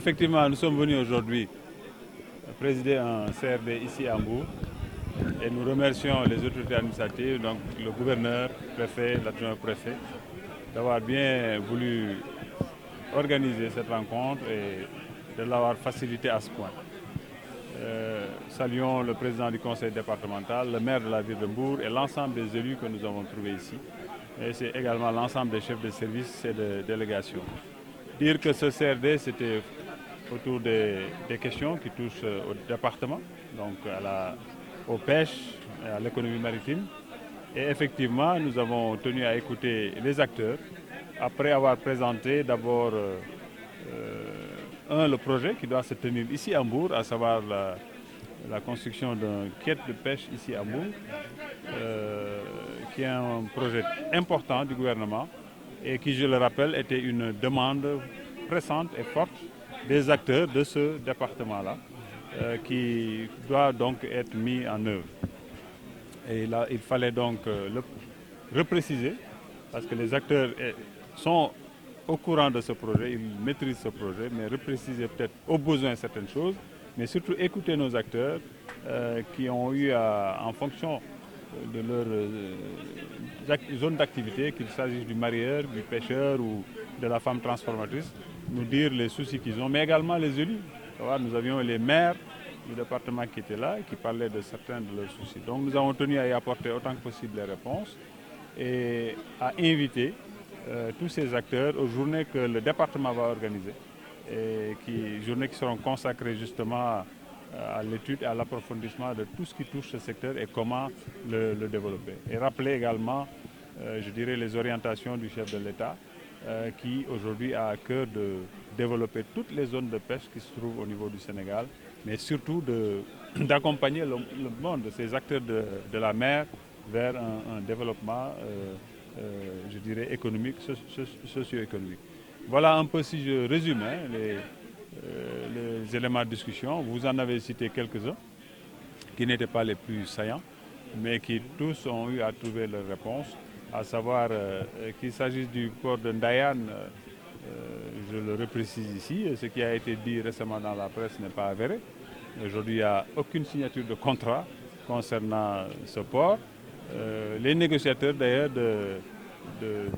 Effectivement, nous sommes venus aujourd'hui présider un CRD ici à Mbour et nous remercions les autorités administratives, donc le gouverneur, le préfet, l'adjoint au préfet, d'avoir bien voulu organiser cette rencontre et de l'avoir facilité à ce point. Saluons le président du conseil départemental, le maire de la ville de Mbour et l'ensemble des élus que nous avons trouvés ici. Et c'est également l'ensemble des chefs de service et de délégation. Dire que ce CRD, c'était autour des questions qui touchent au département, donc aux pêches et à l'économie maritime. Et effectivement, nous avons tenu à écouter les acteurs, après avoir présenté d'abord le projet qui doit se tenir ici à Mbour, à savoir la construction d'un quai de pêche ici à Mbour, qui est un projet important du gouvernement et qui, je le rappelle, était une demande pressante et forte des acteurs de ce département-là, qui doit donc être mis en œuvre. Et là, il fallait donc le repréciser, parce que les acteurs sont au courant de ce projet, ils maîtrisent ce projet, mais repréciser peut-être au besoin certaines choses, mais surtout écouter nos acteurs qui ont eu, en fonction de leur zone d'activité, qu'il s'agisse du marieur, du pêcheur ou de la femme transformatrice, nous dire les soucis qu'ils ont, mais également les élus. Nous avions les maires du département qui étaient là et qui parlaient de certains de leurs soucis. Donc nous avons tenu à y apporter autant que possible les réponses et à inviter tous ces acteurs aux journées que le département va organiser, et journées qui seront consacrées justement à l'étude et à l'approfondissement de tout ce qui touche ce secteur et comment le développer. Et rappeler également, je dirais, les orientations du chef de l'État qui aujourd'hui a à cœur de développer toutes les zones de pêche qui se trouvent au niveau du Sénégal, mais surtout d'accompagner le monde, ces acteurs de la mer, vers un développement, je dirais, économique, socio-économique. Voilà un peu, si je résume, les éléments de discussion. Vous en avez cité quelques-uns qui n'étaient pas les plus saillants, mais qui tous ont eu à trouver leur réponse, à savoir qu'il s'agisse du port de Ndayane, je le reprécise ici, ce qui a été dit récemment dans la presse n'est pas avéré. Aujourd'hui, il n'y a aucune signature de contrat concernant ce port. Les négociateurs d'ailleurs de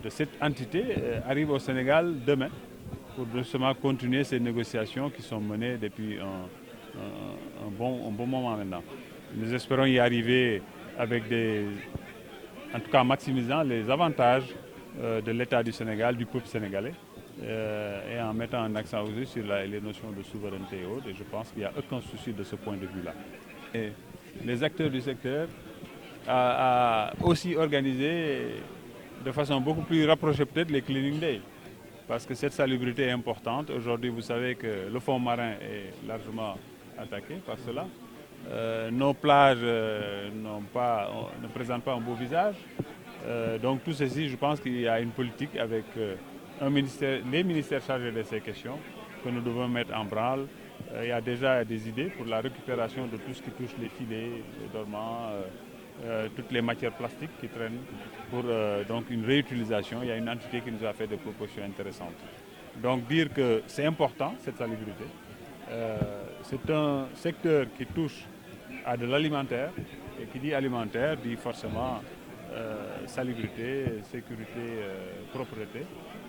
cette entité arrivent au Sénégal demain pour justement continuer ces négociations qui sont menées depuis un bon moment maintenant. Nous espérons y arriver avec en tout cas maximisant les avantages de l'État du Sénégal, du peuple sénégalais, et en mettant un accent aussi sur les notions de souveraineté et autres. Et je pense qu'il n'y a aucun souci de ce point de vue-là. Et les acteurs du secteur ont aussi organisé de façon beaucoup plus rapprochée peut-être les cleaning days, parce que cette salubrité est importante. Aujourd'hui, vous savez que le fond marin est largement attaqué par cela. Nos plages ne présentent pas un beau visage. Donc tout ceci, je pense qu'il y a une politique avec les ministères chargés de ces questions que nous devons mettre en branle. Il y a déjà des idées pour la récupération de tout ce qui touche les filets, les dormants, toutes les matières plastiques qui traînent pour donc une réutilisation. Il y a une entité qui nous a fait des propositions intéressantes. Donc dire que c'est important, cette salubrité. C'est un secteur qui touche à de l'alimentaire, et qui dit alimentaire dit forcément salubrité, sécurité, propreté.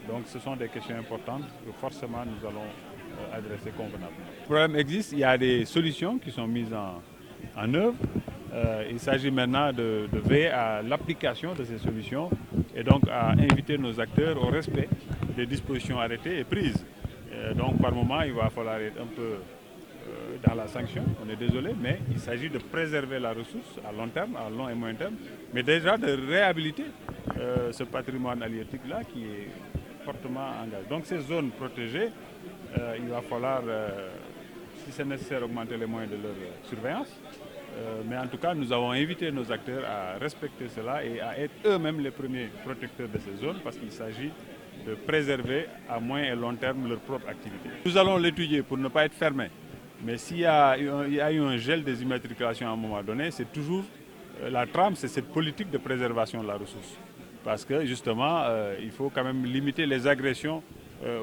Donc ce sont des questions importantes que forcément nous allons adresser convenablement. Le problème existe, il y a des solutions qui sont mises en œuvre. Il s'agit maintenant de veiller à l'application de ces solutions et donc à inviter nos acteurs au respect des dispositions arrêtées et prises. Donc par moment, il va falloir être un peu dans la sanction, on est désolé, mais il s'agit de préserver la ressource à long terme, à long et moyen terme, mais déjà de réhabiliter ce patrimoine halieutique-là qui est fortement engagé. Donc ces zones protégées, il va falloir, si c'est nécessaire, augmenter les moyens de leur surveillance. Mais en tout cas, nous avons invité nos acteurs à respecter cela et à être eux-mêmes les premiers protecteurs de ces zones, parce qu'il s'agit de préserver à moyen et long terme leur propre activité. Nous allons l'étudier pour ne pas être fermés. Mais s'il y a eu un gel des immatriculations à un moment donné, c'est toujours la trame, c'est cette politique de préservation de la ressource. Parce que justement, il faut quand même limiter les agressions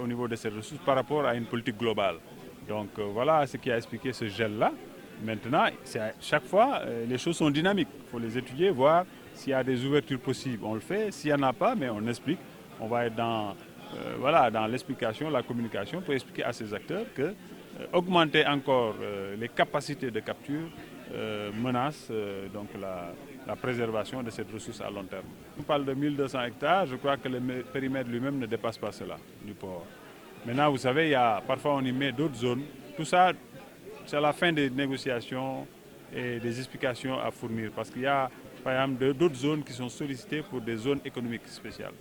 au niveau de ces ressources par rapport à une politique globale. Donc voilà ce qui a expliqué ce gel-là. Maintenant, chaque fois, les choses sont dynamiques. Il faut les étudier, voir s'il y a des ouvertures possibles, on le fait. S'il n'y en a pas, mais on explique. On va être dans l'explication, la communication, pour expliquer à ces acteurs que augmenter encore les capacités de capture menace donc la préservation de cette ressource à long terme. On parle de 1200 hectares, je crois que le périmètre lui-même ne dépasse pas cela du port. Maintenant, vous savez, parfois on y met d'autres zones. Tout ça, c'est à la fin des négociations et des explications à fournir. Parce qu'il y a, par exemple, d'autres zones qui sont sollicitées pour des zones économiques spéciales.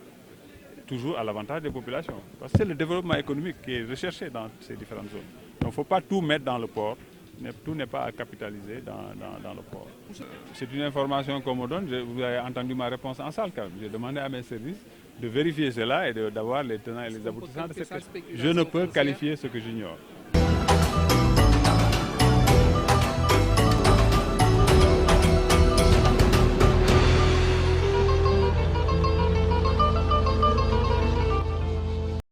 Toujours à l'avantage des populations. Parce que c'est le développement économique qui est recherché dans ces différentes zones. Donc il ne faut pas tout mettre dans le port. Tout n'est pas à capitaliser dans le port. C'est une information qu'on me donne. Vous avez entendu ma réponse en salle quand même. J'ai demandé à mes services de vérifier cela et d'avoir les tenants et les aboutissants de cette question. Je ne peux qualifier ce que j'ignore.